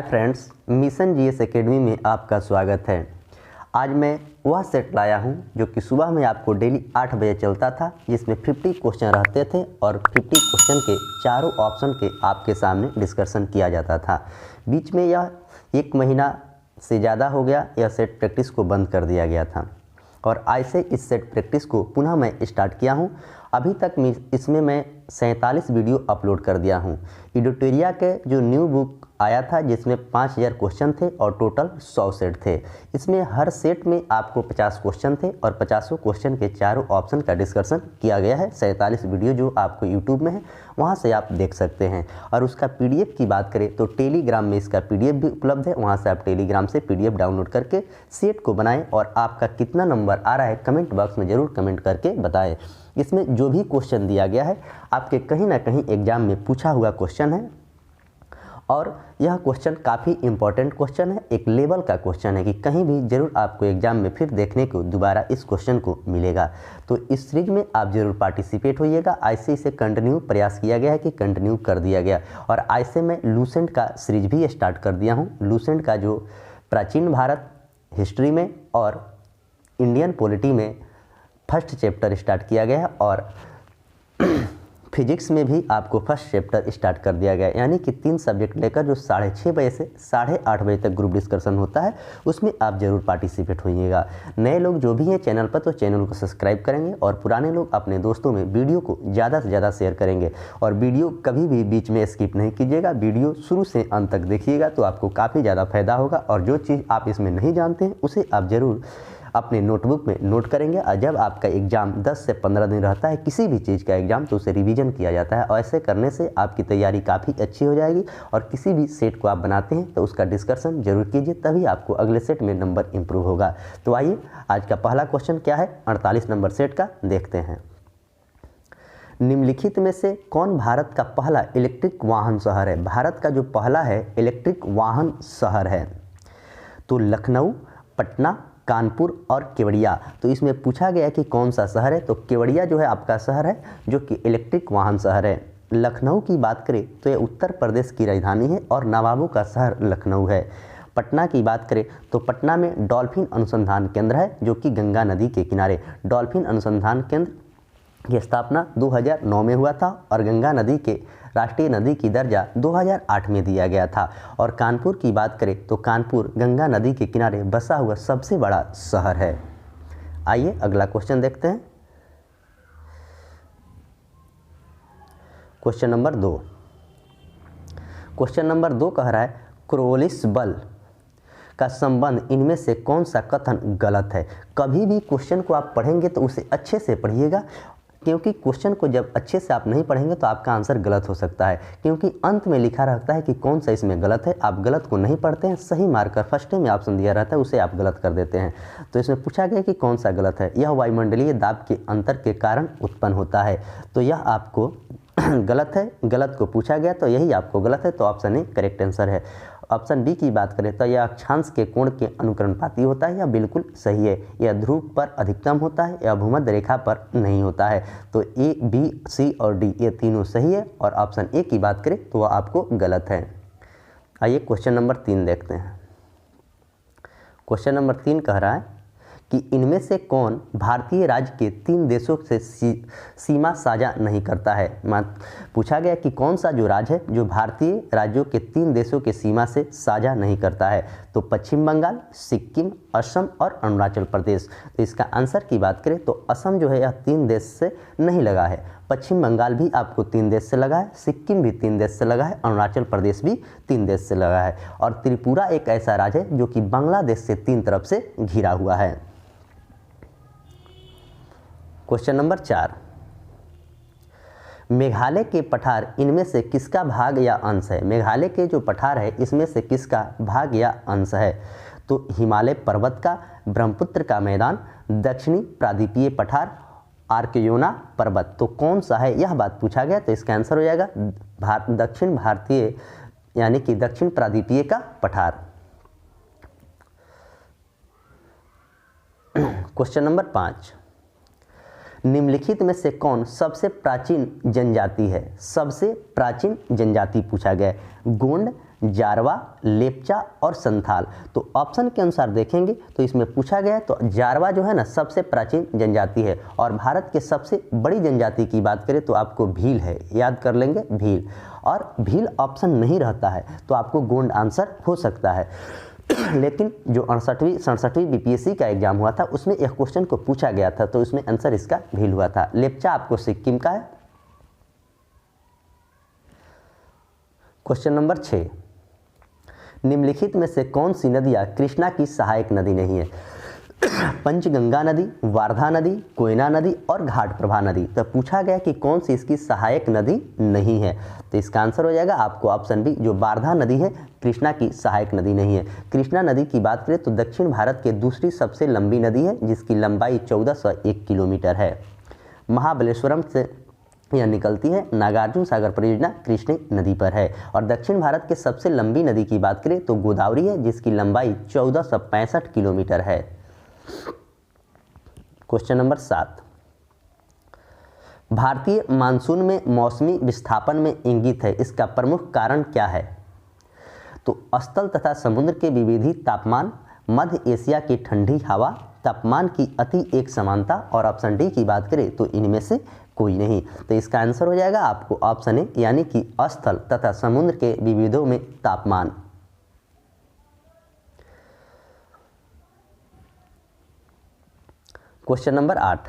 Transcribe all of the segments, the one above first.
Friends, mission GS academy में आपका स्वागत है। आज मैं वह सेट लाया हूं जो कि सुबह में आपको डेली 8 बजे चलता था, जिसमें 50 क्वेश्चन रहते थे और 50 क्वेश्चन के चारों ऑप्शन के आपके सामने डिस्कशन किया जाता था। बीच में यह 1 महीना से ज़्यादा हो गया, यह सेट प्रैक्टिस को बंद कर दिया गया था और आज से इस सेट प्रैक्टिस को पुनः मैं स्टार्ट किया हूं। अभी तक इसमें मैं 47 वीडियो अपलोड कर दिया हूं। एडिटोरिया के जो न्यू बुक आया था जिसमें 5000 क्वेश्चन थे और टोटल 100 सेट थे। इसमें हर सेट में आपको 50 क्वेश्चन थे और 50 क्वेश्चन के चारों ऑप्शन का डिस्कशन किया गया है। 47 वीडियो जो आपको यूट्यूब में है वहां से आप देख सकते हैं। और उसका पीडीएफ की बात करें तो टेलीग्राम में इसका पीडीएफ भी उपलब्ध है, वहां से आप टेलीग्राम से पीडीएफ डाउनलोड करके सेट को बनाएं और आपका कितना नंबर आ रहा है कमेंट बॉक्स में ज़रूर कमेंट करके बताएं। इसमें जो भी क्वेश्चन दिया गया है आपके कहीं ना कहीं एग्जाम में पूछा हुआ क्वेश्चन है और यह क्वेश्चन काफ़ी इंपॉर्टेंट क्वेश्चन है, एक लेवल का क्वेश्चन है कि कहीं भी ज़रूर आपको एग्जाम में फिर देखने को दोबारा इस क्वेश्चन को मिलेगा। तो इस सीरीज में आप ज़रूर पार्टिसिपेट होइएगा। ऐसे इसे कंटिन्यू प्रयास किया गया है कि कंटिन्यू कर दिया गया और ऐसे मैं लूसेंट का सीरीज भी स्टार्ट कर दिया हूँ। लूसेंट का जो प्राचीन भारत हिस्ट्री में और इंडियन पॉलिटी में फर्स्ट चैप्टर स्टार्ट किया गया है और फिजिक्स में भी आपको फर्स्ट चैप्टर स्टार्ट कर दिया गया है, यानी कि 3 सब्जेक्ट लेकर जो 6:30 बजे से 8:30 बजे तक ग्रुप डिस्कशन होता है उसमें आप जरूर पार्टिसिपेट होइएगा। नए लोग जो भी हैं चैनल पर तो चैनल को सब्सक्राइब करेंगे और पुराने लोग अपने दोस्तों में वीडियो को ज़्यादा से ज़्यादा शेयर करेंगे और वीडियो कभी भी बीच में स्किप नहीं कीजिएगा। वीडियो शुरू से अंत तक देखिएगा तो आपको काफ़ी ज़्यादा फायदा होगा और जो चीज़ आप इसमें नहीं जानते हैं उसे आप ज़रूर अपने नोटबुक में नोट करेंगे। और जब आपका एग्ज़ाम 10 से 15 दिन रहता है किसी भी चीज़ का एग्ज़ाम तो उसे रिवीजन किया जाता है और ऐसे करने से आपकी तैयारी काफ़ी अच्छी हो जाएगी और किसी भी सेट को आप बनाते हैं तो उसका डिस्कशन जरूर कीजिए, तभी आपको अगले सेट में नंबर इंप्रूव होगा। तो आइए आज का पहला क्वेश्चन क्या है 48 नंबर सेट का देखते हैं। निम्नलिखित में से कौन भारत का पहला इलेक्ट्रिक वाहन शहर है? भारत का जो पहला है इलेक्ट्रिक वाहन शहर है तो लखनऊ, पटना, कानपुर और केवड़िया। तो इसमें पूछा गया कि कौन सा शहर है, तो केवड़िया जो है आपका शहर है जो कि इलेक्ट्रिक वाहन शहर है। लखनऊ की बात करें तो यह उत्तर प्रदेश की राजधानी है और नवाबों का शहर लखनऊ है। पटना की बात करें तो पटना में डॉल्फिन अनुसंधान केंद्र है जो कि गंगा नदी के किनारे। डॉल्फिन अनुसंधान केंद्र की स्थापना 2009 में हुआ था और गंगा नदी के राष्ट्रीय नदी की दर्जा 2008 में दिया गया था। और कानपुर की बात करें तो कानपुर गंगा नदी के किनारे बसा हुआ सबसे बड़ा शहर है। आइए अगला क्वेश्चन देखते हैं। Question number 2। क्वेश्चन नंबर 2 कह रहा है क्रोलिस बल का संबंध इनमें से कौन सा कथन गलत है? कभी भी क्वेश्चन को आप पढ़ेंगे तो उसे अच्छे से पढ़िएगा, क्योंकि क्वेश्चन को जब अच्छे से आप नहीं पढ़ेंगे तो आपका आंसर गलत हो सकता है, क्योंकि अंत में लिखा रहता है कि कौन सा इसमें गलत है। आप गलत को नहीं पढ़ते हैं, सही मार्कर फर्स्ट में ऑप्शन दिया रहता है उसे आप गलत कर देते हैं। तो इसमें पूछा गया कि कौन सा गलत है। यह वायुमंडलीय दाब के अंतर के कारण उत्पन्न होता है, तो यह आपको गलत है। गलत को पूछा गया तो यही आपको गलत है, तो ऑप्शन ए करेक्ट आंसर है। ऑप्शन बी की बात करें तो यह अक्षांश के कोण के अनुकरणपाती होता है, यह बिल्कुल सही है। यह ध्रुव पर अधिकतम होता है, यह भूमध्य रेखा पर नहीं होता है। तो ए, बी, सी और डी ये तीनों सही है और ऑप्शन ए की बात करें तो वह आपको गलत है। आइए क्वेश्चन नंबर 3 देखते हैं। क्वेश्चन नंबर 3 कह रहा है कि इनमें से कौन भारतीय राज्य के 3 देशों से सीमा साझा नहीं करता है? पूछा गया कि कौन सा जो राज्य है जो भारतीय राज्यों के 3 देशों के सीमा से साझा नहीं करता है? तो पश्चिम बंगाल, सिक्किम, असम और अरुणाचल प्रदेश। तो इसका आंसर की बात करें तो असम जो है यह 3 देश से नहीं लगा है, पश्चिम बंगाल भी आपको 3 देश से लगा है, सिक्किम भी 3 देश से लगा है, अरुणाचल प्रदेश भी 3 देश से लगा है और त्रिपुरा एक ऐसा राज्य है जो कि बांग्लादेश से 3 तरफ से घिरा हुआ है। Question number 4। मेघालय के पठार इनमें से किसका भाग या अंश है? मेघालय के जो पठार है इसमें से किसका भाग या अंश है? तो हिमालय पर्वत का, ब्रह्मपुत्र का मैदान, दक्षिणी प्रायद्वीपीय पठार, आर्कयोना पर्वत। तो कौन सा है यह बात पूछा गया, तो इसका आंसर हो जाएगा दक्षिण भारतीय यानी कि दक्षिण प्रायद्वीपीय का पठार। Question number 5। निम्नलिखित में से कौन सबसे प्राचीन जनजाति है? सबसे प्राचीन जनजाति पूछा गया है। गोंड, जारवा, लेपचा और संथाल। तो ऑप्शन के अनुसार देखेंगे तो इसमें पूछा गया तो जारवा जो है ना सबसे प्राचीन जनजाति है, और भारत के सबसे बड़ी जनजाति की बात करें तो आपको भील है, याद कर लेंगे भील। और भील ऑप्शन नहीं रहता है तो आपको गोंड आंसर हो सकता है। लेकिन जो 67वीं बीपीएससी का एग्जाम हुआ था उसमें एक क्वेश्चन को पूछा गया था तो उसमें आंसर इसका भील हुआ था। लेपचा आपको सिक्किम का है। क्वेश्चन नंबर 6, निम्नलिखित में से कौन सी नदियाँ कृष्णा की सहायक नदी नहीं है? पंचगंगा नदी, वारधा नदी, कोयना नदी और घाट प्रभा नदी। तो पूछा गया कि कौन सी इसकी सहायक नदी नहीं है, तो इसका आंसर हो जाएगा आपको ऑप्शन बी, जो वारधा नदी है कृष्णा की सहायक नदी नहीं है। कृष्णा नदी की बात करें तो दक्षिण भारत की दूसरी सबसे लंबी नदी है जिसकी लंबाई 1401 किलोमीटर है। महाबलेश्वरम से यह निकलती है। नागार्जुन सागर परियोजना कृष्ण नदी पर है। और दक्षिण भारत के सबसे लंबी नदी की बात करें तो गोदावरी है जिसकी लंबाई 1465 किलोमीटर है। क्वेश्चन नंबर 7, भारतीय मानसून में मौसमी विस्थापन में इंगित है, इसका प्रमुख कारण क्या है? तो स्थल तथा समुद्र के विविधि तापमान, मध्य एशिया की ठंडी हवा, तापमान की अति एक समानता, और ऑप्शन डी की बात करें तो इनमें से कोई नहीं। तो इसका आंसर हो जाएगा आपको ऑप्शन ए, यानी कि स्थल तथा समुद्र के विविधों में तापमान। Question number 8,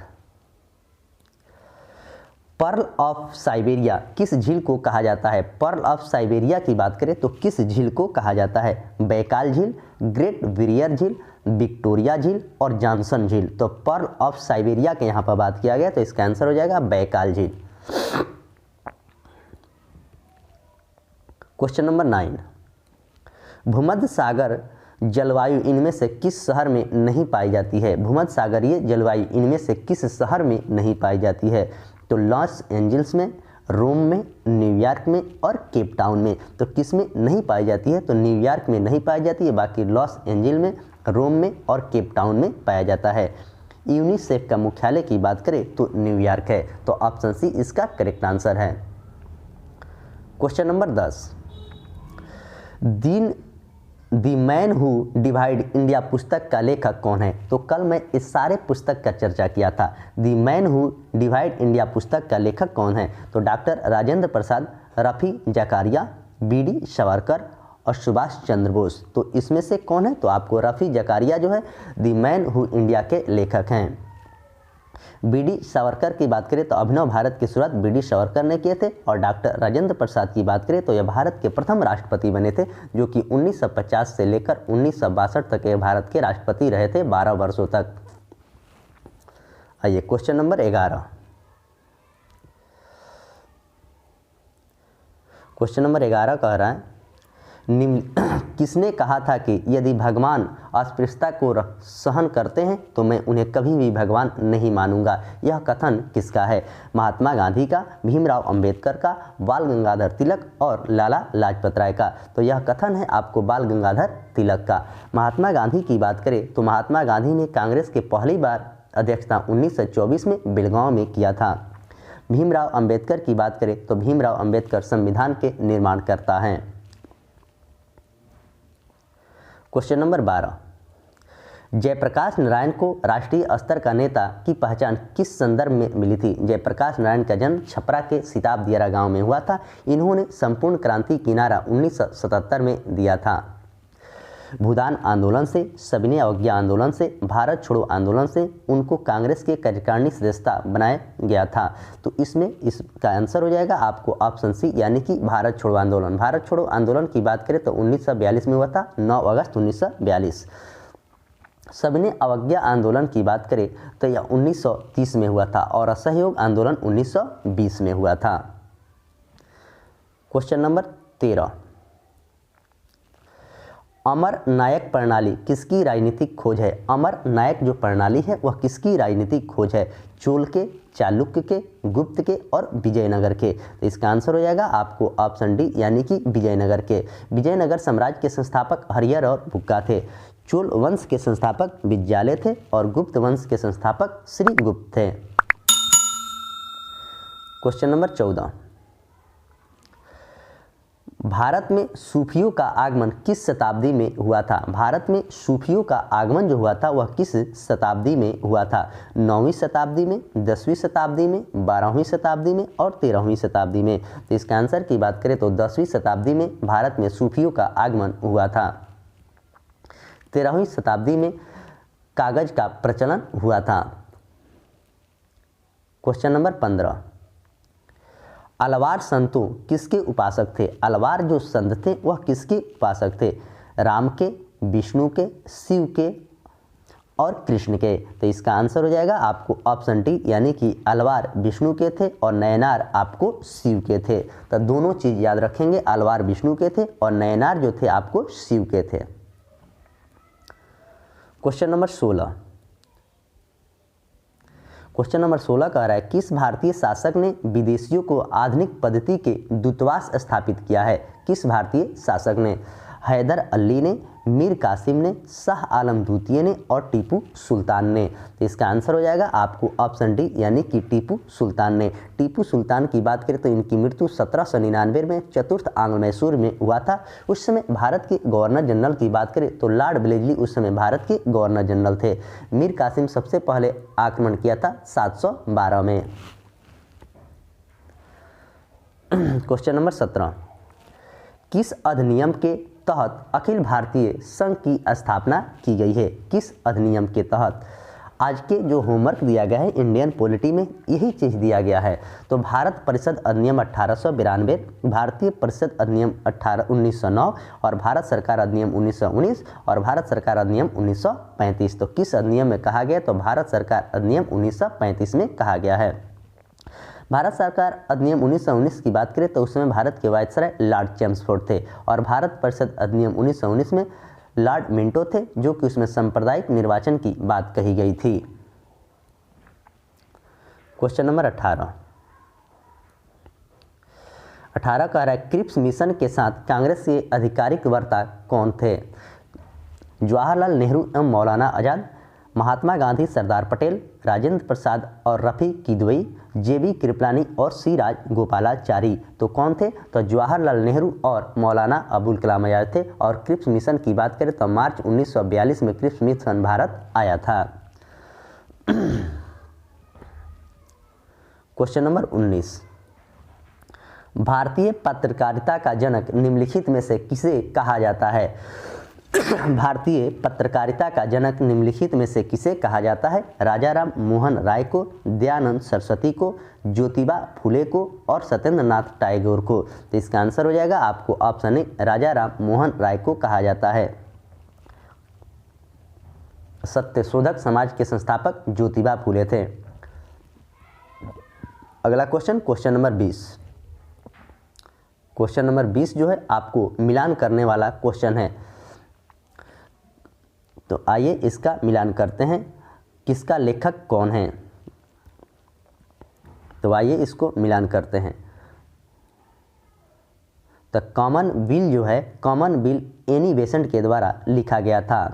pearl of Siberia किस झील को कहा जाता है? पर्ल ऑफ साइबेरिया की बात करें तो किस झील को कहा जाता है? बैकाल झील, ग्रेट बैरियर झील, विक्टोरिया झील और जॉनसन झील। तो पर्ल ऑफ साइबेरिया के यहाँ पर बात किया गया तो इसका आंसर हो जाएगा बैकाल झील। क्वेश्चन नंबर 9, भूमध्य सागर जलवायु इनमें से किस शहर में नहीं पाई जाती है? भूमध्य सागरीय जलवायु इनमें से किस शहर में नहीं पाई जाती है? तो लॉस एंजल्स में, रोम में, न्यूयॉर्क में और केप टाउन में। तो किस में नहीं पाई जाती है? तो न्यूयॉर्क में नहीं पाई जाती है, बाकी लॉस एंजल में, रोम में और केप टाउन में पाया जाता है। यूनिसेफ का मुख्यालय की बात करें तो न्यूयॉर्क है। तो ऑप्शन सी इसका करेक्ट आंसर है। Question number 10, the man who divide India पुस्तक का लेखक कौन है? तो कल मैं इस सारे पुस्तक का चर्चा किया था। The man who divide India पुस्तक का लेखक कौन है? तो डॉक्टर राजेंद्र प्रसाद, रफ़ी जकारिया, बी.डी. सावरकर और सुभाष चंद्र बोस। तो इसमें से कौन है? तो आपको रफ़ी जकारिया जो है दी मैन हु इंडिया के लेखक हैं। बी.डी. सावरकर की बात करें तो अभिनव भारत की शुरुआत बी.डी. सावरकर ने किए थे। और डॉक्टर राजेंद्र प्रसाद की बात करें तो यह भारत के प्रथम राष्ट्रपति बने थे जो कि 1950 से लेकर 1962 तक ये भारत के राष्ट्रपति रहे थे 12 वर्षों तक। आइए क्वेश्चन नंबर 11, क्वेश्चन नंबर 11 कह रहा है किसने कहा था कि यदि भगवान अस्पृश्यता को सहन करते हैं तो मैं उन्हें कभी भी भगवान नहीं मानूंगा? यह कथन किसका है? महात्मा गांधी का, भीमराव अंबेडकर का, बाल गंगाधर तिलक और लाला लाजपत राय का। तो यह कथन है आपको बाल गंगाधर तिलक का। महात्मा गांधी की बात करें तो महात्मा गांधी ने कांग्रेस के पहली बार अध्यक्षता 1924 में बेलगांव में किया था। भीमराव अंबेडकर की बात करें तो भीमराव अंबेडकर संविधान के निर्माणकर्ता हैं। क्वेश्चन नंबर 12, जयप्रकाश नारायण को राष्ट्रीय स्तर का नेता की पहचान किस संदर्भ में मिली थी? जयप्रकाश नारायण का जन्म छपरा के सिताब दियारा गांव में हुआ था। इन्होंने संपूर्ण क्रांति की नारा 1977 में दिया था। भूदान आंदोलन से, सविनय अवज्ञा आंदोलन से, भारत छोड़ो आंदोलन से उनको कांग्रेस के कार्यकारिणी सदस्यता बनाया गया था। तो इसमें इसका आंसर हो जाएगा आपको ऑप्शन सी, यानी कि भारत छोड़ो आंदोलन। भारत छोड़ो आंदोलन की बात करें तो 1942 में हुआ था, 9 अगस्त 1942। सविनय अवज्ञा आंदोलन की बात करें तो यह 1930 में हुआ था और असहयोग आंदोलन 1920 में हुआ था। क्वेश्चन नंबर 13, अमर नायक प्रणाली किसकी राजनीतिक खोज है? अमर नायक जो प्रणाली है वह किसकी राजनीतिक खोज है? चोल के, चालुक्य के, गुप्त के और विजयनगर के। तो इसका आंसर हो जाएगा आपको ऑप्शन डी, यानी कि विजयनगर के। विजयनगर साम्राज्य के संस्थापक हरिहर और बुक्का थे। चोल वंश के संस्थापक विज्ञालय थे और गुप्त वंश के संस्थापक श्रीगुप्त थे। क्वेश्चन नंबर 14, भारत में सूफियों का आगमन किस शताब्दी में हुआ था? भारत में सूफियों का आगमन जो हुआ था वह किस शताब्दी में हुआ था? 9वीं शताब्दी में, 10वीं शताब्दी में, 12वीं शताब्दी में और 13वीं शताब्दी में? तो इसका आंसर की बात करें तो 10वीं शताब्दी में भारत में सूफियों का आगमन हुआ था। 13वीं शताब्दी में कागज का प्रचलन हुआ था। क्वेश्चन नंबर 15, अलवार संतों किसके उपासक थे? अलवार जो संत थे वह किसके उपासक थे? राम के, विष्णु के, शिव के और कृष्ण के? तो इसका आंसर हो जाएगा आपको ऑप्शन डी, यानी कि अलवार विष्णु के थे और नयनार आपको शिव के थे। तो दोनों चीज याद रखेंगे, अलवार विष्णु के थे और नयनार जो थे आपको शिव के थे। क्वेश्चन नंबर 16, क्वेश्चन नंबर 16 कह रहा है किस भारतीय शासक ने विदेशियों को आधुनिक पद्धति के दूतावास स्थापित किया है? किस भारतीय शासक ने? हैदर अली ने, मीर कासिम ने, शाह आलम द्वितीय ने और टीपू सुल्तान ने? तो इसका आंसर हो जाएगा आपको ऑप्शन डी, यानी कि टीपू सुल्तान ने। टीपू सुल्तान की बात करें तो इनकी मृत्यु 1799 में चतुर्थ आंग्ल मैसूर में हुआ था। उस समय भारत के गवर्नर जनरल की बात करें तो लॉर्ड ब्लेजली उस समय भारत के गवर्नर जनरल थे। मीर कासिम सबसे पहले आक्रमण किया था 712 में। क्वेश्चन नंबर 17, किस अधिनियम के तहत अखिल भारतीय संघ की स्थापना की गई है? किस अधिनियम के तहत? आज के जो होमवर्क दिया गया है इंडियन पॉलिटी में यही चीज़ दिया गया है। तो भारत परिषद अधिनियम 1892, भारतीय परिषद अधिनियम 1909 और भारत सरकार अधिनियम 1919 और भारत सरकार अधिनियम 1935। तो किस अधिनियम में कहा गया? तो भारत सरकार अधिनियम 1935 में कहा गया है। भारत सरकार अधिनियम 1919 की बात करें तो उस समय भारत के वायसराय लॉर्ड चेम्सफोर्ड थे और भारत परिषद अधिनियम 1919 में लॉर्ड मिंटो थे, जो कि उसमें सांप्रदायिक निर्वाचन की बात कही गई थी। क्वेश्चन नंबर 18 कह रहा है क्रिप्स मिशन के साथ कांग्रेस के आधिकारिक वक्ता कौन थे? जवाहरलाल नेहरू एवं मौलाना आजाद, महात्मा गांधी, सरदार पटेल, राजेंद्र प्रसाद और रफ़ी किदवई, जेबी कृपलानी और सी राज गोपालाचारी। तो कौन थे? तो जवाहरलाल नेहरू और मौलाना अबुल कलाम आजाद थे। और क्रिप्स मिशन की बात करें तो मार्च 1942 में क्रिप्स मिशन भारत आया था। क्वेश्चन नंबर 19, भारतीय पत्रकारिता का जनक निम्नलिखित में से किसे कहा जाता है? भारतीय पत्रकारिता का जनक निम्नलिखित में से किसे कहा जाता है? राजाराम मोहन राय को, दयानंद सरस्वती को, ज्योतिबा फुले को और सत्येंद्र नाथ टैगोर को? तो इसका आंसर हो जाएगा आपको ऑप्शन ए, राजाराम मोहन राय को कहा जाता है। सत्यशोधक समाज के संस्थापक ज्योतिबा फुले थे। अगला question, question number 20। Question number 20 जो है आपको मिलान करने वाला क्वेश्चन है। तो आइए इसका मिलान करते हैं, किसका लेखक कौन है? तो आइए इसको मिलान करते हैं। तो कॉमनवेल्थ जो है, कॉमनवेल्थ एनी बेसेंट के द्वारा लिखा गया था।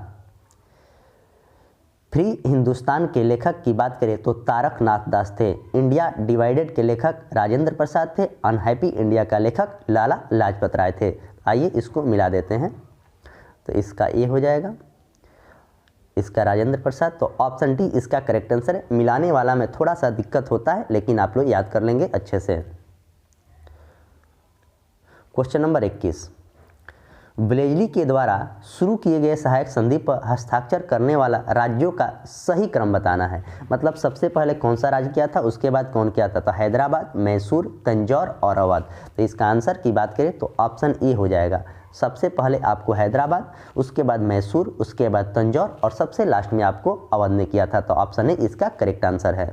फ्री हिंदुस्तान के लेखक की बात करें तो तारक नाथ दास थे। इंडिया डिवाइडेड के लेखक राजेंद्र प्रसाद थे। अनहैप्पी इंडिया का लेखक लाला लाजपत राय थे। आइए इसको मिला देते हैं। तो इसका ए हो जाएगा, इसका राजेंद्र प्रसाद। तो ऑप्शन डी इसका करेक्ट आंसर है। मिलाने वाला में थोड़ा सा दिक्कत होता है, लेकिन आप लोग याद कर लेंगे अच्छे से। क्वेश्चन नंबर 21, ब्लेजली के द्वारा शुरू किए गए सहायक संधि पर हस्ताक्षर करने वाला राज्यों का सही क्रम बताना है। मतलब सबसे पहले कौन सा राज्य किया था, उसके बाद कौन किया था? तो हैदराबाद, मैसूर, तंजौर और अवध। तो इसका आंसर की बात करें तो ऑप्शन ए हो जाएगा। सबसे पहले आपको हैदराबाद, उसके बाद मैसूर, उसके बाद तंजौर और सबसे लास्ट में आपको अवध ने किया था। तो ऑप्शन ए इसका करेक्ट आंसर है।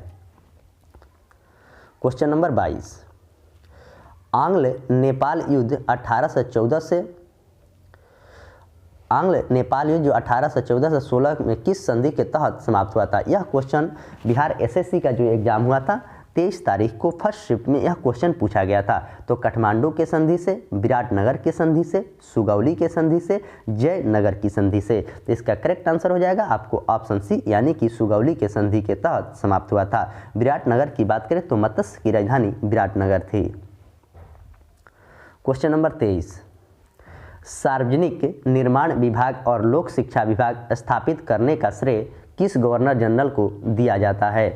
क्वेश्चन नंबर 22, आंग्ल नेपाल युद्ध 1814 से आंग्ल नेपाल युद्ध जो 1814 से 16 में किस संधि के तहत समाप्त हुआ था? यह क्वेश्चन बिहार एसएससी का जो एग्जाम हुआ था 23 तारीख को फर्स्ट शिफ्ट में यह क्वेश्चन पूछा गया था। तो काठमांडू के संधि से, विराटनगर के संधि से, सुगौली के संधि से, जयनगर की संधि से? तो इसका करेक्ट आंसर हो जाएगा आपको ऑप्शन सी, यानी कि सुगौली के संधि के तहत समाप्त हुआ था। विराटनगर की बात करें तो मत्स्य की राजधानी विराटनगर थी। क्वेश्चन नंबर 23, सार्वजनिक निर्माण विभाग और लोक शिक्षा विभाग स्थापित करने का श्रेय किस गवर्नर जनरल को दिया जाता है?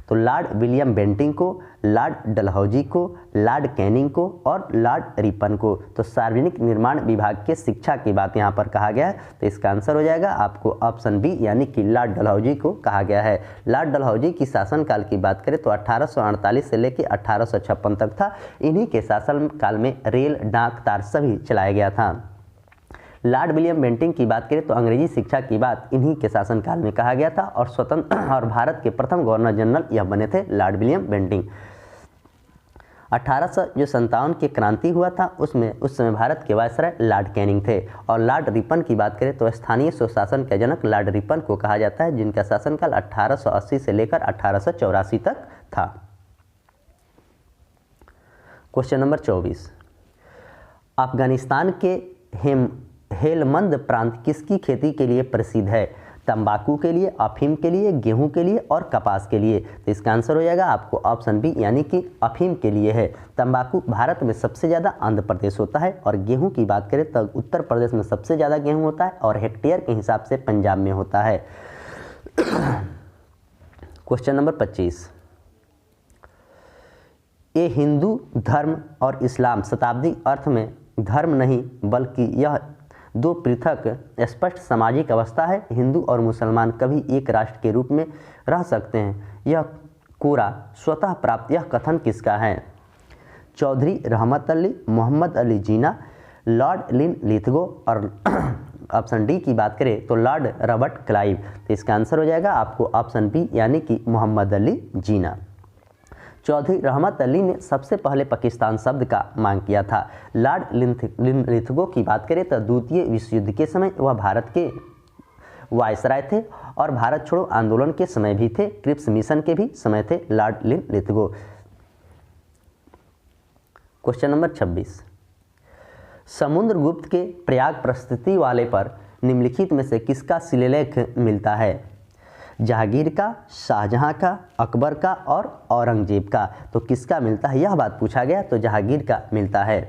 तो लॉर्ड विलियम बेंटिंग को, लॉर्ड डलहौजी को, लॉर्ड कैनिंग को और लॉर्ड रिपन को। तो सार्वजनिक निर्माण विभाग के शिक्षा की बात यहाँ पर कहा गया है, तो इसका आंसर हो जाएगा आपको ऑप्शन बी यानी कि लॉर्ड डलहौजी को कहा गया है। लॉर्ड डलहौजी की शासनकाल की बात करें तो 1848 से लेकर 1856 तक था। इन्हीं के शासनकाल में रेल, डाक, तार सभी चलाया गया था। लॉर्ड विलियम बेंटिंग की बात करें तो अंग्रेजी शिक्षा की बात इन्हीं के शासनकाल में कहा गया था और स्वतंत्र और भारत के प्रथम गवर्नर जनरल यह बने थे लॉर्ड विलियम बेंटिंग। 1857 के क्रांति हुआ था उसमें उस समय भारत के वायसराय लॉर्ड कैनिंग थे। और लॉर्ड रिपन की बात करें तो स्थानीय स्वशासन के जनक लॉर्ड रिपन को कहा जाता है, जिनका शासनकाल 1880 से लेकर 1884 तक था। क्वेश्चन नंबर 24, अफगानिस्तान के हेलमंद प्रांत किसकी खेती के लिए प्रसिद्ध है? तंबाकू के लिए, अफीम के लिए, गेहूं के लिए और कपास के लिए। तो इसका आंसर हो जाएगा आपको ऑप्शन बी यानी कि अफीम के लिए है। तंबाकू भारत में सबसे ज़्यादा आंध्र प्रदेश होता है और गेहूं की बात करें तो उत्तर प्रदेश में सबसे ज़्यादा गेहूं होता है और हेक्टेयर के हिसाब से पंजाब में होता है। क्वेश्चन नंबर 25, ये हिंदू धर्म और इस्लाम शताब्दी अर्थ में धर्म नहीं बल्कि यह दो पृथक स्पष्ट सामाजिक अवस्था है। हिंदू और मुसलमान कभी एक राष्ट्र के रूप में रह सकते हैं, यह कोरा स्वतः प्राप्त यह कथन किसका है? चौधरी रहमत अली, मोहम्मद अली जीना, लॉर्ड लिनलिथगो और ऑप्शन डी की बात करें तो लॉर्ड रॉबर्ट क्लाइव। तो इसका आंसर हो जाएगा आपको ऑप्शन बी यानी कि मोहम्मद अली जीना। चौधरी रहमत अली ने सबसे पहले पाकिस्तान शब्द का मांग किया था। लॉर्ड लिनलिथगो की बात करें तो द्वितीय विश्व युद्ध के समय वह भारत के वायसराय थे और भारत छोड़ो आंदोलन के समय भी थे, क्रिप्स मिशन के भी समय थे Lord Linlithgow. Question number 26, Samudragupta के प्रयाग प्रस्तुति वाले पर निम्नलिखित में से किसका शिलालेख मिलता है? जहांगीर का, शाहजहां का, अकबर का और औरंगजेब का। तो किसका मिलता है यह बात पूछा गया, तो जहांगीर का मिलता है।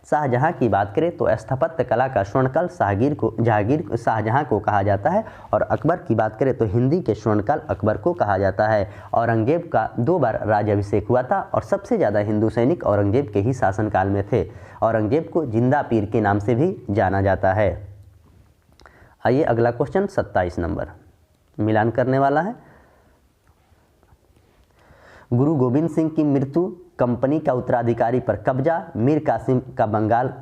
शाहजहां की बात करें तो स्थापत्य कला का स्वर्णकाल शाहजहां को कहा जाता है और अकबर की बात करें तो हिंदी के स्वर्णकाल अकबर को कहा जाता है। औरंगजेब का 2 बार राज्याभिषेक हुआ था और सबसे ज़्यादा हिंदू सैनिक औरंगजेब के ही शासनकाल में थे। औरंगजेब को जिंदा पीर के नाम से भी जाना जाता है। आइए अगला क्वेश्चन 27 नंबर मिलान करने वाला है। गुरु गोविंद सिंह की मृत्यु, कंपनी का उत्तराधिकारी पर कब्जा, मीर कासिम का बंगाल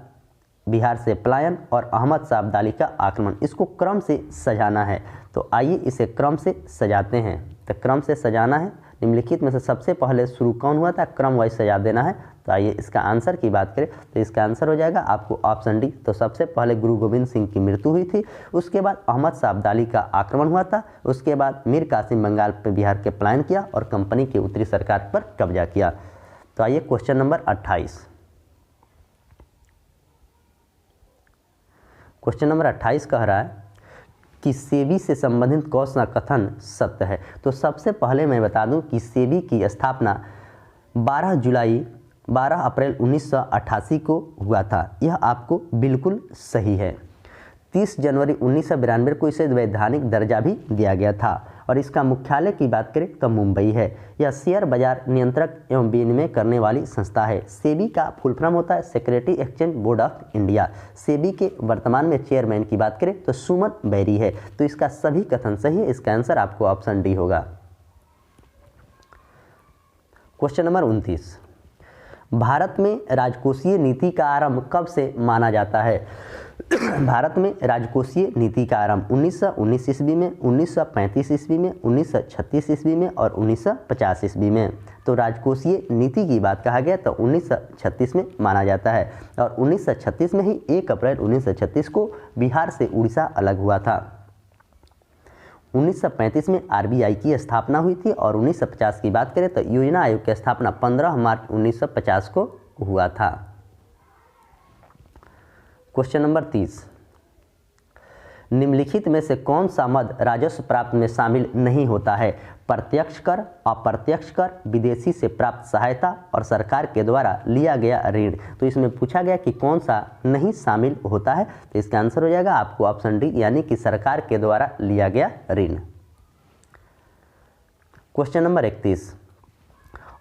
बिहार से पलायन और अहमद शाह अब्दाली का आक्रमण। इसको क्रम से सजाना है, तो आइए इसे क्रम से सजाते हैं। तो क्रम से सजाना है, निम्नलिखित में से सबसे पहले शुरू कौन हुआ था, क्रम वाइज सजा देना है। तो आइए इसका आंसर की बात करें तो इसका आंसर हो जाएगा आपको ऑप्शन डी। तो सबसे पहले गुरु गोविंद सिंह की मृत्यु हुई थी, उसके बाद अहमद शाह अब्दाली का आक्रमण हुआ था, उसके बाद मीर कासिम बंगाल पर बिहार के पलायन किया और कंपनी की उत्तरी सरकार पर कब्जा किया। तो आइए क्वेश्चन नंबर 28। क्वेश्चन नंबर 28 कह रहा है कि सेबी से संबंधित कौन सा कथन सत्य है। तो सबसे पहले मैं बता दूं कि सेबी की स्थापना 12 अप्रैल 1988 को हुआ था। यह आपको बिल्कुल सही है। 30 जनवरी 1992 को इसे वैधानिक दर्जा भी दिया गया था और इसका मुख्यालय की बात करें तो मुंबई है। यह शेयर बाजार नियंत्रक एवं विनिमय करने वाली संस्था है। सेबी का फुल फॉर्म होता है security exchange board of India. SEBI के वर्तमान में चेयरमैन की बात करें तो सुमन बैरी है। तो इसका सभी कथन सही है, इसका आंसर आपको ऑप्शन डी होगा। क्वेश्चन नंबर 29, भारत में राजकोषीय नीति का आरंभ कब से माना जाता है? भारत में राजकोषीय नीति का आरंभ 1919 ईस्वी में, 1935 ईस्वी में, 1936 ईस्वी में और 1950 ईस्वी में। तो राजकोषीय नीति की बात कहा गया तो 1936 में माना जाता है और 1936 में ही 1 अप्रैल 1936 को बिहार से उड़ीसा अलग हुआ था। 1935 में आरबीआई की स्थापना हुई थी और 1950 की बात करें तो योजना आयोग की स्थापना 15 मार्च 1950 को हुआ था। क्वेश्चन नंबर 30, निम्नलिखित में से कौन सा मद राजस्व प्राप्त में शामिल नहीं होता है? प्रत्यक्ष कर, अप्रत्यक्ष कर, विदेशी से प्राप्त सहायता और सरकार के द्वारा लिया गया ऋण। तो इसमें पूछा गया कि कौन सा नहीं शामिल होता है, तो इसका आंसर हो जाएगा आपको ऑप्शन डी, यानी कि सरकार के द्वारा लिया गया ऋण। Question number 31,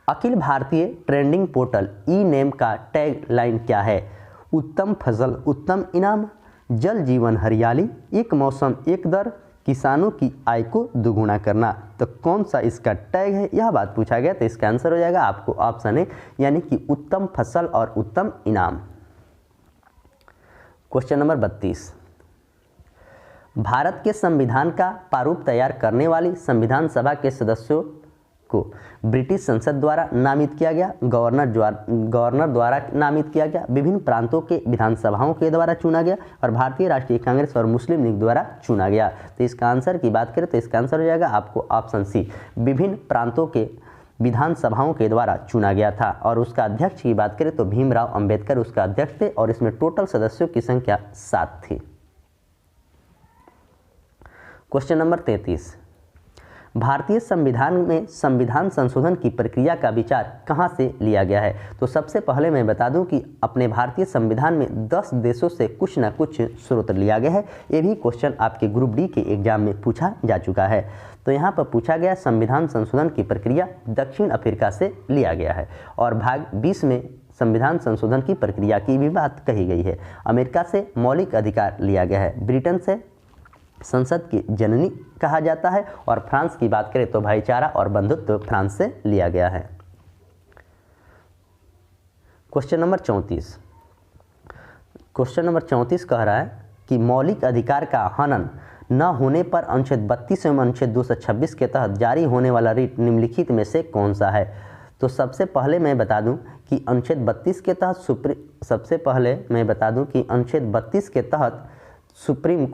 Akhil Bharatiya trending portal e name का टैग लाइन क्या है? उत्तम फसल उत्तम इनाम, जल जीवन हरियाली, एक मौसम एक दर, किसानों की आय को दुगुना करना। तो कौन सा इसका टैग है, यह बात पूछा गया। तो इसका आंसर हो जाएगा आपको ऑप्शन ए, यानी कि उत्तम फसल और उत्तम इनाम। क्वेश्चन नंबर 32, भारत के संविधान का प्रारूप तैयार करने वाली संविधान सभा के सदस्यों को ब्रिटिश संसद द्वारा नामित किया गया, गवर्नर द्वारा नामित किया गया, विभिन्न प्रांतों के विधानसभाओं के द्वारा चुना गया और भारतीय राष्ट्रीय कांग्रेस और मुस्लिम लीग द्वारा चुना गया। तो इसका आंसर की बात करें तो इसका आंसर हो जाएगा आपको ऑप्शन सी, विभिन्न प्रांतों के विधानसभाओं के द्वारा चुना गया था। और उसका अध्यक्ष की बात करें तो भीमराव अंबेडकर उसका अध्यक्ष थे और इसमें टोटल सदस्यों की संख्या 7 थी। क्वेश्चन नंबर 33, भारतीय संविधान में संविधान संशोधन की प्रक्रिया का विचार कहाँ से लिया गया है? तो सबसे पहले मैं बता दूं कि अपने भारतीय संविधान में 10 देशों से कुछ ना कुछ स्रोत लिया गया है। ये भी क्वेश्चन आपके ग्रुप डी के एग्जाम में पूछा जा चुका है। तो यहाँ पर पूछा गया संविधान संशोधन की प्रक्रिया दक्षिण अफ्रीका से लिया गया है और भाग 20 में संविधान संशोधन की प्रक्रिया की भी बात कही गई है। अमेरिका से मौलिक अधिकार लिया गया है, ब्रिटेन से संसद की जननी कहा जाता है और फ्रांस की बात करें तो भाईचारा और बंधुत्व फ्रांस से लिया गया है। क्वेश्चन नंबर 34, क्वेश्चन नंबर 34 कह रहा है कि मौलिक अधिकार का हनन न होने पर अनुच्छेद 32 एवं अनुच्छेद 226 के तहत जारी होने वाला रिट निम्नलिखित में से कौन सा है? तो सबसे पहले मैं बता दूं कि अनुच्छेद 32 के तहत सुप्रीम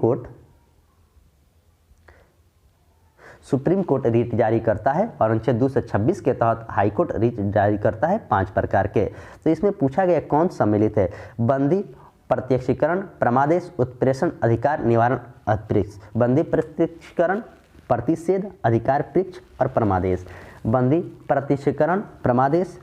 कोर्ट रिट जारी करता है और अनुच्छेद 226 के तहत हाई कोर्ट रिट जारी करता है 5 प्रकार के। तो इसमें पूछा गया कौन सम्मिलित है? बंदी, प्रत्यक्षीकरण, प्रमादेश, उत्प्रेषण, अधिकार निवारण, अतिरिक्त। बंदी, प्रत्यक्षीकरण, प्रतिषेध, अधिकार परीक्ष और प्रमादेश। बंदी, प्रत्यक्षीकरण, प्रमादेश,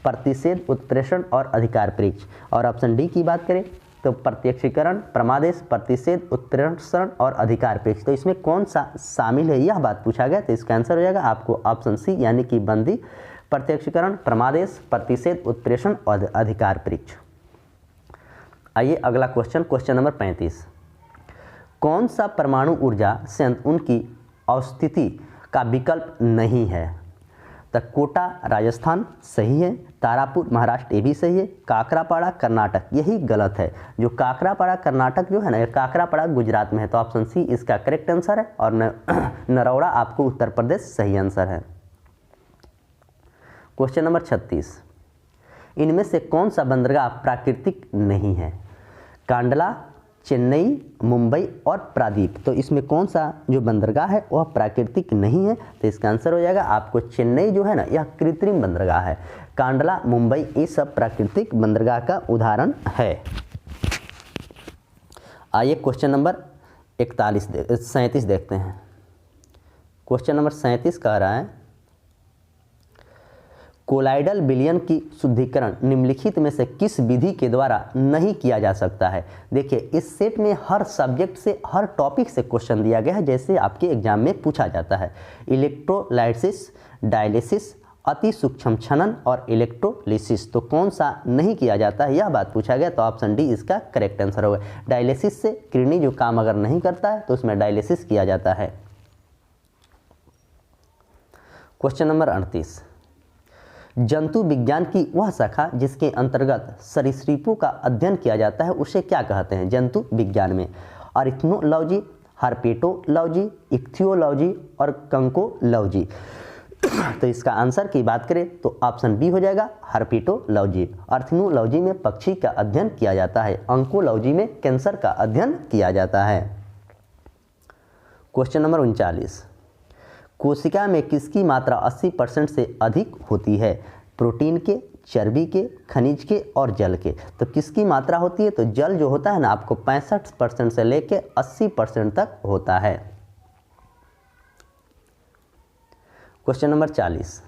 प्रतिषेध, उत्प्रेषण और अधिकार परीक्ष। और ऑप्शन डी की बात करें तो प्रत्यक्षीकरण, प्रमादेश, प्रतिषेध, उत्प्रेषण और अधिकार परीक्ष। तो इसमें कौन सा शामिल है, यह बात पूछा गया। तो इसका आंसर हो जाएगा आपको ऑप्शन सी, यानी कि बंदी, प्रत्यक्षीकरण, प्रमादेश, प्रतिषेध, उत्प्रेषण और अधिकार परीक्ष। आइए अगला क्वेश्चन, क्वेश्चन नंबर 35, कौन सा परमाणु ऊर्जा संयंत्र उनकी अवस्थिति का विकल्प नहीं है? तो कोटा राजस्थान सही है, तारापुर महाराष्ट्र ये भी सही है, काकरापाड़ा कर्नाटक यही गलत है। जो काकरापाड़ा कर्नाटक जो है ना, काकरापाड़ा गुजरात में है। तो ऑप्शन सी इसका करेक्ट आंसर है और नरौड़ा आपको उत्तर प्रदेश सही आंसर है। क्वेश्चन नंबर 36, इनमें से कौन सा बंदरगाह प्राकृतिक नहीं है? कांडला, चेन्नई, मुंबई और प्रादीप। तो इसमें कौन सा जो बंदरगाह है वह प्राकृतिक नहीं है? तो इसका आंसर हो जाएगा आपको चेन्नई जो है ना, यह कृत्रिम बंदरगाह है। कांडला, मुंबई ये सब प्राकृतिक बंदरगाह का उदाहरण है। आइए क्वेश्चन नंबर 37 देखते हैं। क्वेश्चन नंबर 37 कह रहा है कोलाइडल विलयन की शुद्धिकरण निम्नलिखित में से किस विधि के द्वारा नहीं किया जा सकता है? देखिए इस सेट में हर सब्जेक्ट से, हर टॉपिक से क्वेश्चन दिया गया है, जैसे आपके एग्जाम में पूछा जाता है। इलेक्ट्रोलाइसिस, डायलिसिस, अति सूक्ष्म छनन और इलेक्ट्रोलिसिस। तो कौन सा नहीं किया जाता है, यह बात पूछा गया। तो ऑप्शन डी इसका करेक्ट आंसर होगा। डायलिसिस से किडनी जो काम अगर नहीं करता है तो उसमें डायलिसिस किया जाता है। क्वेश्चन नंबर 38, जंतु विज्ञान की वह शाखा जिसके अंतर्गत सरीसृपों का अध्ययन किया जाता है उसे क्या कहते हैं? जंतु विज्ञान में अरिथ्नोलॉजी, हर्पेटोलॉजी, इक्थियोलॉजी और कंकोलॉजी। तो इसका आंसर की बात करें तो ऑप्शन बी हो जाएगा हर्पेटोलॉजी। अरिथ्नोलॉजी में पक्षी का अध्ययन किया जाता है, अंकोलॉजी में कैंसर का अध्ययन किया जाता है। क्वेश्चन नंबर 39, कोशिका में किसकी मात्रा 80% से अधिक होती है? प्रोटीन के, चर्बी के, खनिज के और जल के। तो किसकी मात्रा होती है? तो जल जो होता है ना आपको 65% से लेके 80% तक होता है। क्वेश्चन नंबर 40,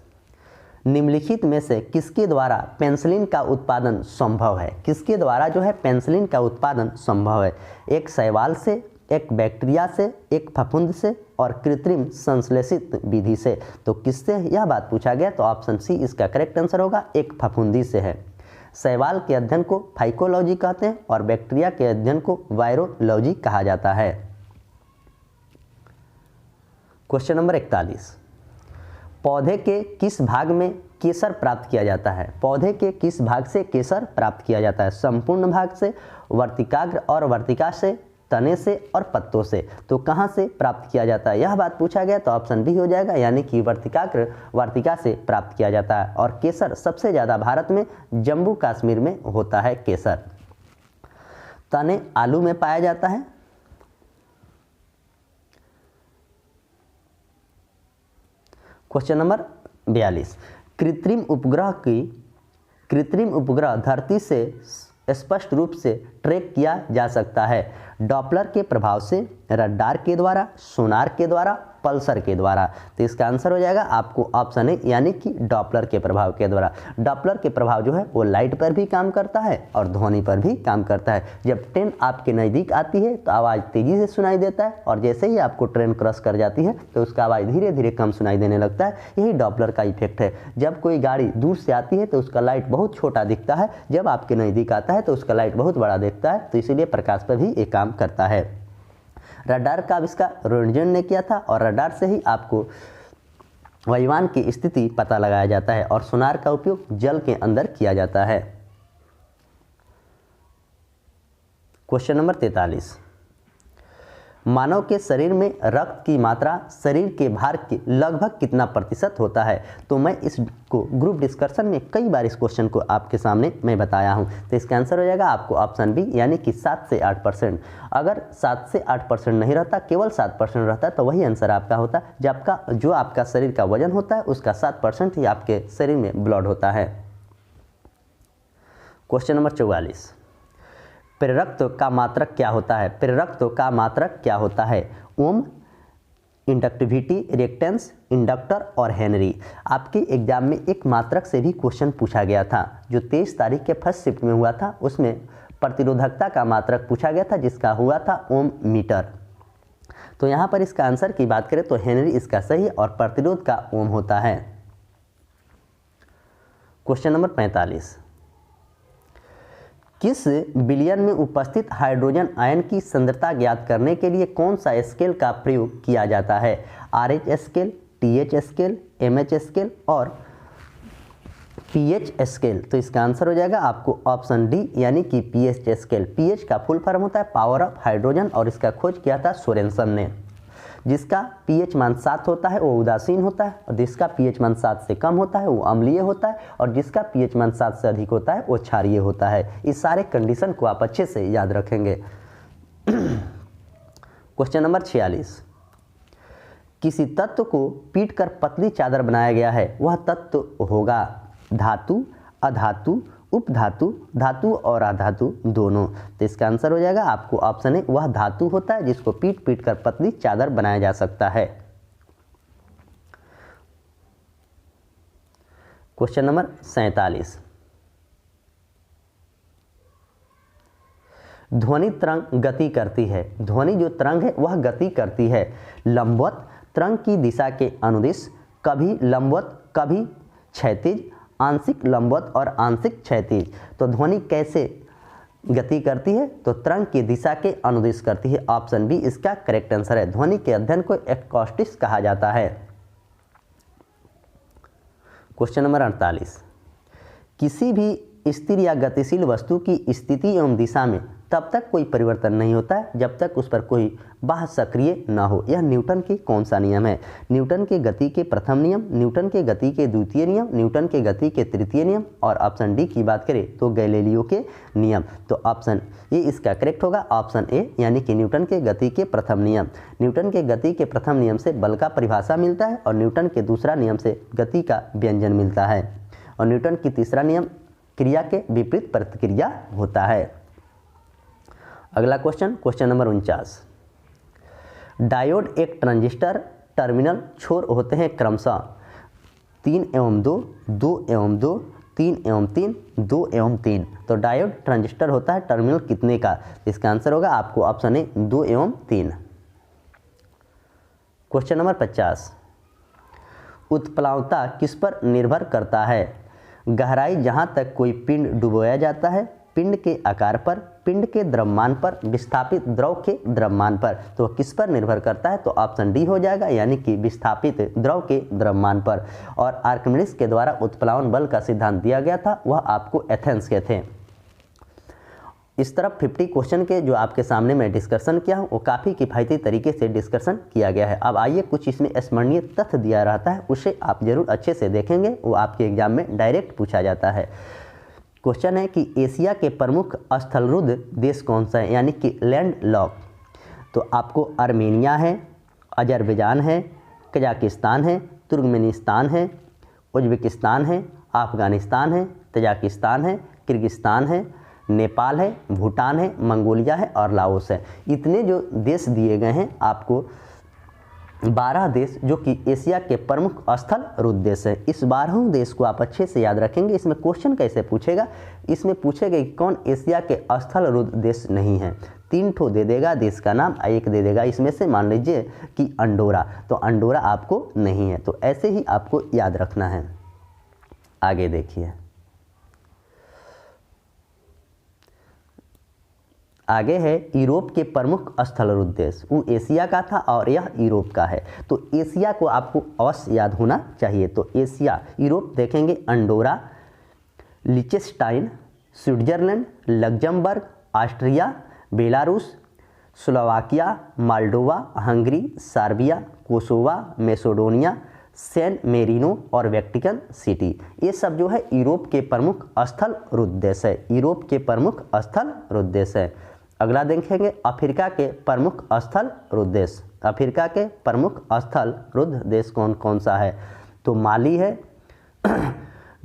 निम्नलिखित में से किसके द्वारा पेनिसिलिन का उत्पादन संभव है? किसके द्वारा जो है पेनिसिलिन का उत्पादन संभव है? एक शैवाल से, एक बैक्टीरिया से, एक फफूंद से और कृत्रिम संश्लेषित विधि से। तो किससे यह बात पूछा गया? तो ऑप्शन सी इसका करेक्ट आंसर होगा, एक फफूंदी से है। शैवाल के अध्ययन को फाइकोलॉजी कहते हैं और बैक्टीरिया के अध्ययन को वायरोलॉजी कहा जाता है। क्वेश्चन नंबर 41, पौधे के किस भाग में केसर प्राप्त किया जाता है? पौधे के किस भाग से केसर प्राप्त किया जाता है? संपूर्ण भाग से, वर्तिकाग्र और वर्तिका से, तने से और पत्तों से। तो कहाँ से प्राप्त किया जाता है यह बात पूछा गया, तो ऑप्शन बी हो जाएगा, यानी कि वर्तिकाग्र वर्तिका से प्राप्त किया जाता है। और केसर सबसे ज़्यादा भारत में जम्मू कश्मीर में होता है केसर। तने आलू में पाया जाता है। क्वेश्चन नंबर 42, कृत्रिम उपग्रह धरती से स्पष्ट रूप से ट्रैक किया जा सकता है डॉपलर के प्रभाव से, रडार के द्वारा, सोनार के द्वारा, पल्सर के द्वारा। तो इसका आंसर हो जाएगा आपको ऑप्शन ए, यानी कि डॉपलर के प्रभाव के द्वारा। डॉपलर के प्रभाव जो है वो लाइट पर भी काम करता है और ध्वनि पर भी काम करता है। जब ट्रेन आपके नज़दीक आती है तो आवाज़ तेज़ी से सुनाई देता है और जैसे ही आपको ट्रेन क्रॉस कर जाती है तो उसका आवाज़ धीरे धीरे कम सुनाई देने लगता है। यही डॉपलर का इफेक्ट है। जब कोई गाड़ी दूर से आती है तो उसका लाइट बहुत छोटा दिखता है, जब आपके नज़दीक आता है तो उसका लाइट बहुत बड़ा दिखता है। तो इसीलिए प्रकाश पर भी ये काम करता है। रडार का आविष्कार रोन्टगेन ने किया था और रडार से ही आपको वायुयान की स्थिति पता लगाया जाता है और सोनार का उपयोग जल के अंदर किया जाता है। क्वेश्चन नंबर 43, मानव के शरीर में रक्त की मात्रा शरीर के भार के लगभग कितना प्रतिशत होता है? तो मैं इसको ग्रुप डिस्कशन में कई बार इस क्वेश्चन को आपके सामने मैं बताया हूं। तो इसका आंसर हो जाएगा आपको ऑप्शन बी, यानी कि 7 से 8%। अगर 7 से 8% नहीं रहता, केवल 7% रहता तो वही आंसर आपका होता। जो आपका शरीर का वजन होता है उसका 7% ही आपके शरीर में ब्लड होता है। क्वेश्चन नंबर 44, प्रेरक का मात्रक क्या होता है? प्रेरक का मात्रक क्या होता है? ओम, इंडक्टिविटी, रिएक्टेंस, इंडक्टर और हेनरी। आपके एग्जाम में एक मात्रक से भी क्वेश्चन पूछा गया था जो 23 तारीख के फर्स्ट शिफ्ट में हुआ था। उसमें प्रतिरोधकता का मात्रक पूछा गया था जिसका हुआ था ओम मीटर। तो यहाँ पर इसका आंसर की बात करें तो हेनरी इसका सही और प्रतिरोध का ओम होता है। क्वेश्चन नंबर 45, किस बिलियन में उपस्थित हाइड्रोजन आयन की सांद्रता ज्ञात करने के लिए कौन सा स्केल का प्रयोग किया जाता है? RH scale, TH scale, MH scale और pH स्केल। तो इसका आंसर हो जाएगा आपको ऑप्शन डी, यानी कि pH स्केल। pH का फुल फॉर्म होता है पावर ऑफ हाइड्रोजन और इसका खोज किया था सोरेनसन ने। जिसका pH मान 7 होता है वो उदासीन होता है और जिसका pH मान 7 से कम होता है वो अम्लीय होता है और जिसका pH मान 7 से अधिक होता है वो क्षारीय होता है। इस सारे कंडीशन को आप अच्छे से याद रखेंगे। क्वेश्चन नंबर 46, किसी तत्व को पीटकर पतली चादर बनाया गया है, वह तत्व होगा धातु, अधातु, उपधातु, धातु और अधातु दोनों। तो इसका आंसर हो जाएगा आपको ऑप्शन ए, वह धातु होता है जिसको पीट कर पतली चादर बनाया जा सकता है। क्वेश्चन नंबर 47, ध्वनि तरंग गति करती है। ध्वनि जो तरंग है वह गति करती है लंबवत, तरंग की दिशा के अनुदिश, कभी लंबवत कभी क्षैतिज, आंशिक लंबवत और आंशिक क्षैतिज। तो ध्वनि कैसे गति करती है? तो तरंग की दिशा के अनुदिश करती है। ऑप्शन बी इसका करेक्ट आंसर है। ध्वनि के अध्ययन को एकॉस्टिक्स कहा जाता है। क्वेश्चन नंबर 48, किसी भी स्थिर या गतिशील वस्तु की स्थिति एवं दिशा में तब तक कोई परिवर्तन नहीं होता है जब तक उस पर कोई बाह्य सक्रिय न हो। यह न्यूटन के कौन सा नियम है? न्यूटन के गति के प्रथम नियम, न्यूटन के गति के द्वितीय नियम, न्यूटन के गति के तृतीय नियम और ऑप्शन डी की बात करें तो गैलीलियो के नियम। तो ऑप्शन ए इसका करेक्ट होगा, ऑप्शन ए, यानी कि न्यूटन के गति के प्रथम नियम। न्यूटन के गति के प्रथम नियम से बल का परिभाषा मिलता है और न्यूटन के दूसरा नियम से गति का व्यंजन मिलता है। और न्यूटन की तीसरा नियम क्रिया के विपरीत प्रतिक्रिया होता है। अगला क्वेश्चन नंबर 49। डायोड एक ट्रांजिस्टर टर्मिनल छोर होते हैं क्रमशः 3 एवं 2, 2 एवं 2, 3 एवं 3, 2 एवं 3। तो डायोड ट्रांजिस्टर होता है टर्मिनल कितने का? इसका आंसर होगा आपको ऑप्शन ए 2 एवं 3। Question number 50। उत्प्लावता किस पर निर्भर करता है? गहराई जहाँ तक कोई पिंड डुबोया जाता है, पिंड के आकार पर, पिंड के द्रव्यमान पर, विस्थापित द्रव के द्रव्यमान पर। तो किस पर निर्भर करता है? तो ऑप्शन डी हो जाएगा, यानी कि विस्थापित द्रव के द्रव्यमान पर। और आर्किमिडीज के द्वारा उत्प्लावन बल का सिद्धांत दिया गया था, वह आपको एथेंस के थे। इस तरफ 50 क्वेश्चन के जो आपके सामने मैं डिस्कशन किया हूँ वो काफ़ी किफ़ायती तरीके से डिस्कशन किया गया है। अब आइए कुछ इसमें स्मरणीय तथ्य दिया रहता है, उसे आप जरूर अच्छे से देखेंगे, वो आपके एग्जाम में डायरेक्ट पूछा जाता है। क्वेश्चन है कि एशिया के प्रमुख स्थलरुद्ध देश कौन सा है, यानी कि लैंड लॉक। तो आपको आर्मेनिया है, अजरबैजान है, कजाकिस्तान है, तुर्कमेनिस्तान है, उज्बेकिस्तान है, अफगानिस्तान है, तजाकिस्तान है, किर्गिस्तान है, नेपाल है, भूटान है, मंगोलिया है और लाओस है। इतने जो देश दिए गए हैं आपको 12 देश जो कि एशिया के प्रमुख स्थल रुद्ध देश है। इस 12 देश को आप अच्छे से याद रखेंगे। इसमें क्वेश्चन कैसे पूछेगा? इसमें पूछेगा कि कौन एशिया के स्थल रुद्ध देश नहीं है। 3 ठो दे देगा देश का नाम, एक दे देगा इसमें से मान लीजिए कि अंडोरा, तो अंडोरा आपको नहीं है। तो ऐसे ही आपको याद रखना है। आगे देखिए, आगे है यूरोप के प्रमुख स्थल रुद्ध देश। वो एशिया का था और यह यूरोप का है। तो एशिया को आपको अवश्य याद होना चाहिए। तो एशिया, यूरोप देखेंगे अंडोरा, लिechtenstein, Switzerland, Luxembourg, Austria, Belarus, Slovakia, Moldova, Hungary, Serbia, Kosovo, Macedonia, San Marino और वेटिकन सिटी। ये सब जो है यूरोप के प्रमुख स्थल रुद्ध देश है। यूरोप के प्रमुख स्थल रुद्ध देश है। अगला देखेंगे अफ्रीका के प्रमुख स्थल रुद्ध देश। अफ्रीका के प्रमुख स्थल रुद्ध देश कौन कौन सा है? तो माली है,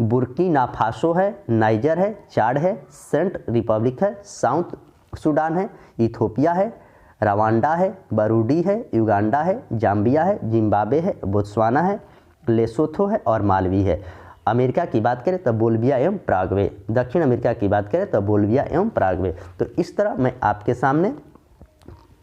बुर्किना फासो है, नाइजर है, चाड है, सेंट रिपब्लिक है, साउथ सूडान है, इथोपिया है, रवांडा है, बरूडी है, युगांडा है, जाम्बिया है, जिम्बाब्वे है, बोत्सवाना है, लेसोथो है और मालवी है। अमेरिका की बात करें तो बोल्विया एवं पराग्वे। दक्षिण अमेरिका की बात करें तो बोल्विया एवं पराग्वे। तो इस तरह मैं आपके सामने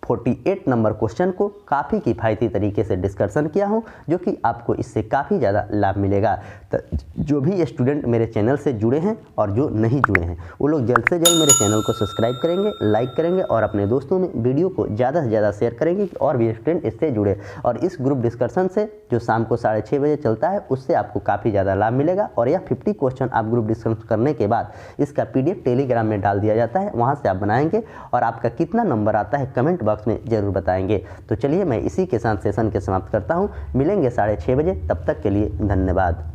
48 नंबर क्वेश्चन को काफ़ी किफ़ायती तरीके से डिस्कशन किया हूं, जो कि आपको इससे काफ़ी ज़्यादा लाभ मिलेगा। तो जो भी स्टूडेंट मेरे चैनल से जुड़े हैं और जो नहीं जुड़े हैं वो लोग जल्द से जल्द मेरे चैनल को सब्सक्राइब करेंगे, लाइक करेंगे और अपने दोस्तों में वीडियो को ज़्यादा से ज़्यादा शेयर करेंगे कि और भी स्टूडेंट इससे जुड़े। और इस ग्रुप डिस्कशन से जो शाम को 6:30 बजे चलता है उससे आपको काफ़ी ज़्यादा लाभ मिलेगा। और यह 50 क्वेश्चन आप ग्रुप डिस्कशन करने के बाद इसका PDF टेलीग्राम में डाल दिया जाता है, वहाँ से आप बनाएंगे और आपका कितना नंबर आता है कमेंट बॉक्स में जरूर बताएंगे। तो चलिए मैं इसी के साथ सेशन के समाप्त करता हूँ। मिलेंगे 6:30 बजे, तब तक के लिए धन्यवाद।